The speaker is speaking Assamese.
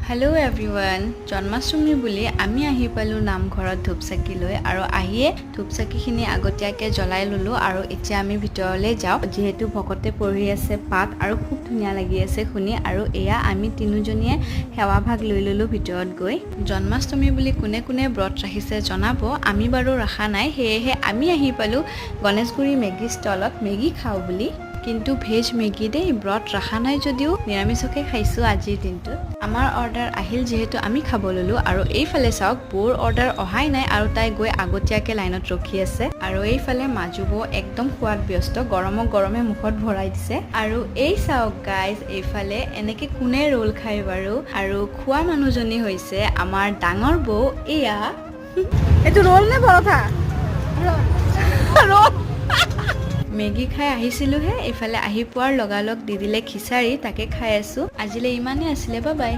হেল্ল' এভৰিৱান জন্মাষ্টমী বুলি আমি আহি পালোঁ নামঘৰত ধূপচাকি লৈ আৰু আহিয়ে ধূপচাকিখিনি আগতীয়াকৈ জ্বলাই ল'লোঁ আৰু এতিয়া আমি ভিতৰলৈ যাওঁ যিহেতু ভকতে পঢ়ি আছে পাঠ আৰু খুব ধুনীয়া লাগি আছে শুনি আৰু এয়া আমি তিনিজনীয়ে সেৱাভাগ লৈ ল'লোঁ ভিতৰত গৈ জন্মাষ্টমী বুলি কোনে কোনে ব্ৰত ৰাখিছে জনাব আমি বাৰু ৰখা নাই সেয়েহে আমি আহি পালোঁ গণেশগুৰি মেগী ষ্টলত মেগী খাওঁ বুলি কিন্তু ভেজ মেগী দেই ব্ৰত ৰখা নাই যদিও নিৰামিষকে খাইছোঁ আজিৰ দিনটোত আমাৰ অৰ্ডাৰ আহিল যিহেতু আমি খাব ল'লোঁ আৰু এইফালে চাওক বৌৰ অৰ্ডাৰ অহাই নাই আৰু তাই গৈ আগতীয়াকৈ লাইনত ৰখি আছে আৰু এইফালে মাজু বৌ একদম খোৱাত ব্যস্ত গৰমে মুখত ভৰাই দিছে আৰু এই চাওক গাইজ এইফালে এনেকৈ কোনে ৰোল খায় বাৰু আৰু খোৱা মানুহজনী হৈছে আমাৰ ডাঙৰ বৌ এয়া এইটো ৰোল নে পৰঠা ৰোল মেগী খাই আহিছিলোঁহে এইফালে আহি পোৱাৰ লগালগ দি দিলে খিচাৰি তাকে খাই আছোঁ আজিলৈ ইমানেই আছিলে বাই